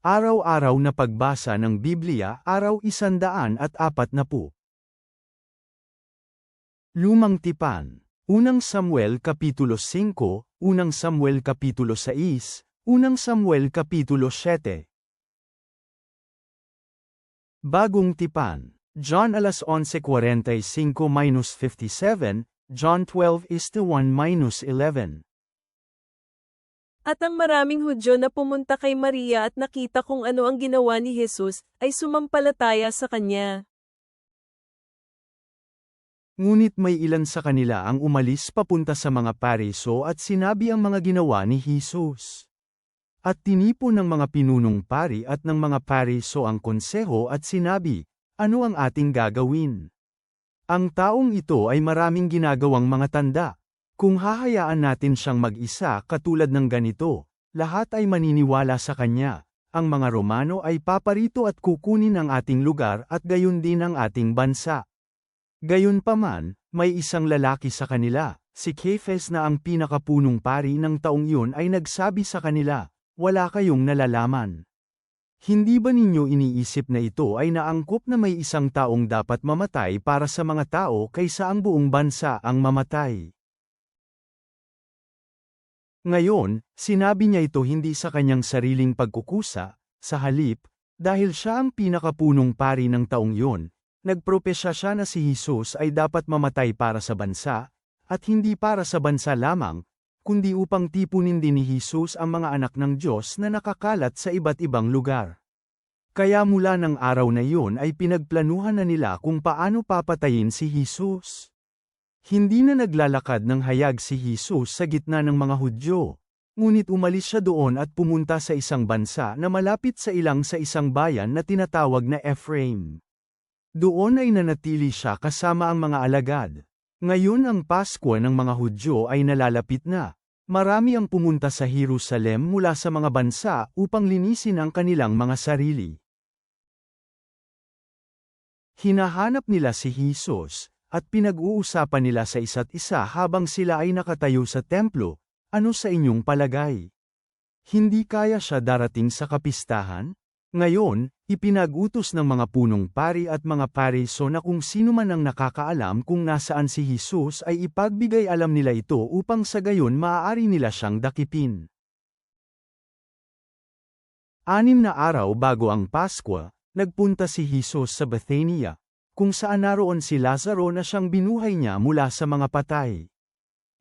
Araw-araw na pagbasa ng Biblia, araw 140. Lumang Tipan. Unang Samuel Kapitulo 5, Unang Samuel Kapitulo 6, Unang Samuel Kapitulo 7. Bagong Tipan. John 11:45-57, John 12:1-11. At ang maraming Hudyo na pumunta kay Maria at nakita kung ano ang ginawa ni Jesus, ay sumampalataya sa kanya. Ngunit may ilan sa kanila ang umalis papunta sa mga Pariso at sinabi ang mga ginawa ni Jesus. At tinipon ng mga pinunong pari at ng mga Pariso ang konseho at sinabi, "Ano ang ating gagawin? Ang taong ito ay maraming ginagawang mga tanda. Kung hahayaan natin siyang mag-isa katulad ng ganito, lahat ay maniniwala sa kanya. Ang mga Romano ay paparito at kukunin ang ating lugar at gayon din ang ating bansa." Gayunpaman, may isang lalaki sa kanila, si Cefas na ang pinakapunong pari ng taong iyon ay nagsabi sa kanila, "Wala kayong nalalaman. Hindi ba ninyo iniisip na ito ay naangkop na may isang taong dapat mamatay para sa mga tao kaysa ang buong bansa ang mamatay?" Ngayon, sinabi niya ito hindi sa kanyang sariling pagkukusa, sa halip, dahil siya ang pinakapunong pari ng taong iyon, nagpropesya siya na si Jesus ay dapat mamatay para sa bansa, at hindi para sa bansa lamang, kundi upang tipunin din ni Jesus ang mga anak ng Diyos na nakakalat sa iba't ibang lugar. Kaya mula ng araw na iyon ay pinagplanuhan na nila kung paano papatayin si Jesus. Hindi na naglalakad ng hayag si Jesus sa gitna ng mga Hudyo, ngunit umalis siya doon at pumunta sa isang bansa na malapit sa isang bayan na tinatawag na Ephraim. Doon ay nanatili siya kasama ang mga alagad. Ngayon ang Pasko ng mga Hudyo ay nalalapit na. Marami ang pumunta sa Jerusalem mula sa mga bansa upang linisin ang kanilang mga sarili. Hinahanap nila si Jesus, at pinag-uusapan nila sa isa't isa habang sila ay nakatayo sa templo, "Ano sa inyong palagay? Hindi kaya siya darating sa kapistahan?" Ngayon, ipinag-utos ng mga punong pari at mga Pariso na kung sino man ang nakakaalam kung nasaan si Jesus ay ipagbigay alam nila ito upang sa gayon maaari nila siyang dakipin. 6 na araw bago ang Pasko, nagpunta si Jesus sa Bethania, kung saan naroon si Lazaro na siyang binuhay niya mula sa mga patay.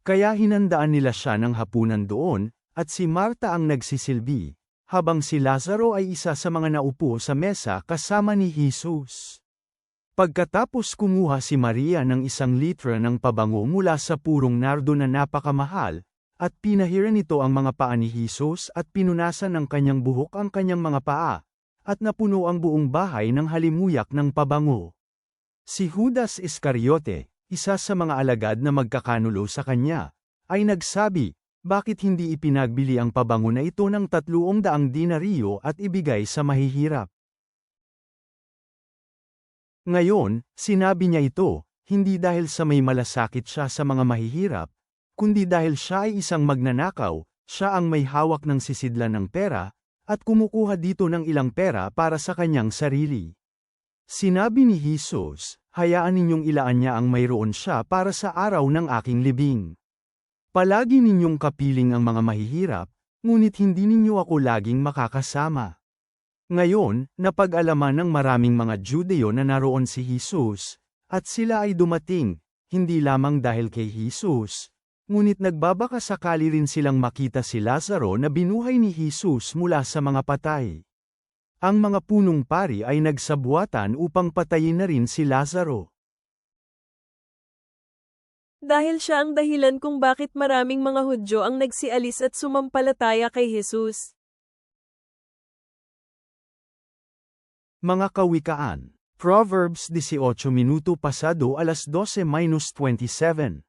Kaya hinandaan nila siya ng hapunan doon, at si Marta ang nagsisilbi, habang si Lazaro ay isa sa mga naupo sa mesa kasama ni Jesus. Pagkatapos kumuha si Maria ng 1 litra ng pabango mula sa purong nardo na napakamahal, at pinahiran nito ang mga paa ni Jesus at pinunasan ng kanyang buhok ang kanyang mga paa, at napuno ang buong bahay ng halimuyak ng pabango. Si Judas Iscariote, isa sa mga alagad na magkakanulo sa kanya, ay nagsabi, "Bakit hindi ipinagbili ang pabango na ito ng 300 denaryo at ibigay sa mahihirap?" Ngayon, sinabi niya ito, hindi dahil sa may malasakit siya sa mga mahihirap, kundi dahil siya ay isang magnanakaw, siya ang may hawak ng sisidlan ng pera, at kumukuha dito ng ilang pera para sa kanyang sarili. Sinabi ni Jesus, "Hayaan ninyong ilaan niya ang mayroon siya para sa araw ng aking libing. Palagi ninyong kapiling ang mga mahihirap, ngunit hindi ninyo ako laging makakasama." Ngayon, napag-alaman ng maraming mga Judeo na naroon si Jesus, at sila ay dumating, hindi lamang dahil kay Jesus, ngunit nagbabaka sakali rin silang makita si Lazaro na binuhay ni Jesus mula sa mga patay. Ang mga punong pari ay nagsabuatan upang patayin na rin si Lazaro. Dahil siya ang dahilan kung bakit maraming mga Hudyo ang nagsialis at sumampalataya kay Jesus. Mga kawikaan. Proverbs 18 minuto pasado 12:27.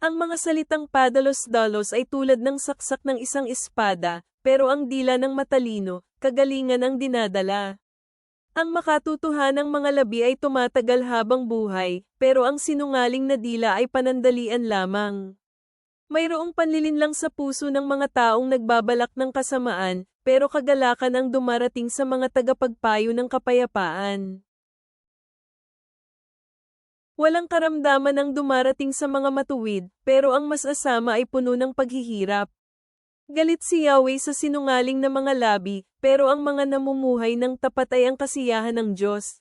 Ang mga salitang padalos-dalos ay tulad ng saksak ng isang espada, pero ang dila ng matalino, kagalingan ang dinadala. Ang makatutuhanang mga labi ay tumatagal habang buhay, pero ang sinungaling na dila ay panandalian lamang. Mayroong panlilinlang sa puso ng mga taong nagbabalak ng kasamaan, pero kagalakan ang dumarating sa mga tagapagpayo ng kapayapaan. Walang karamdaman ang dumarating sa mga matuwid, pero ang mas asama ay puno ng paghihirap. Galit si Yahweh sa sinungaling na mga labi, pero ang mga namumuhay ng tapat ay ang kasiyahan ng Diyos.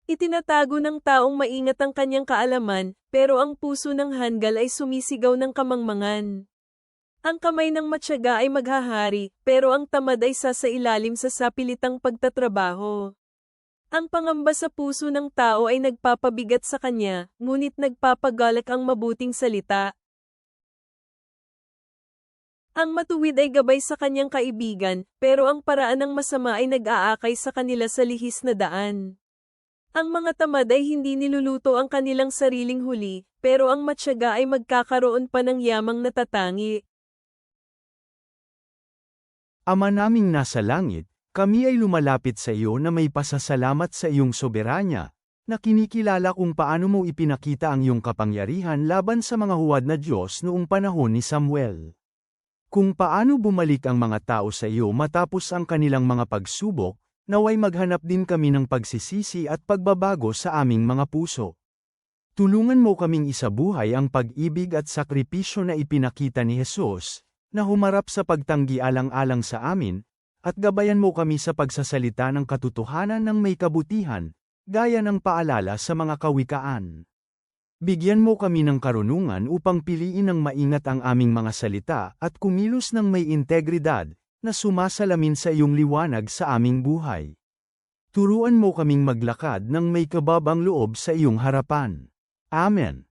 Itinatago ng taong maingat ang kanyang kaalaman, pero ang puso ng hanggal ay sumisigaw ng kamangmangan. Ang kamay ng matyaga ay maghahari, pero ang tamad ay sasailalim sa sapilitang pagtatrabaho. Ang pangamba sa puso ng tao ay nagpapabigat sa kanya, ngunit nagpapagalak ang mabuting salita. Ang matuwid ay gabay sa kanyang kaibigan, pero ang paraan ng masama ay nag-aakay sa kanila sa lihis na daan. Ang mga tamad ay hindi niluluto ang kanilang sariling huli, pero ang matyaga ay magkakaroon pa ng yamang natatangi. Ama naming nasa langit, kami ay lumalapit sa iyo na may pasasalamat sa iyong soberanya, na kinikilala kung paano mo ipinakita ang iyong kapangyarihan laban sa mga huwad na Diyos noong panahon ni Samuel. Kung paano bumalik ang mga tao sa iyo matapos ang kanilang mga pagsubok, naway maghanap din kami ng pagsisisi at pagbabago sa aming mga puso. Tulungan mo kaming isabuhay ang pag-ibig at sakripisyo na ipinakita ni Jesus, na humarap sa pagtanggi alang-alang sa amin, at gabayan mo kami sa pagsasalita ng katotohanan ng may kabutihan, gaya ng paalala sa mga kawikaan. Bigyan mo kami ng karunungan upang piliin ng maingat ang aming mga salita at kumilos ng may integridad, na sumasalamin sa iyong liwanag sa aming buhay. Turuan mo kaming maglakad ng may kababang loob sa iyong harapan. Amen.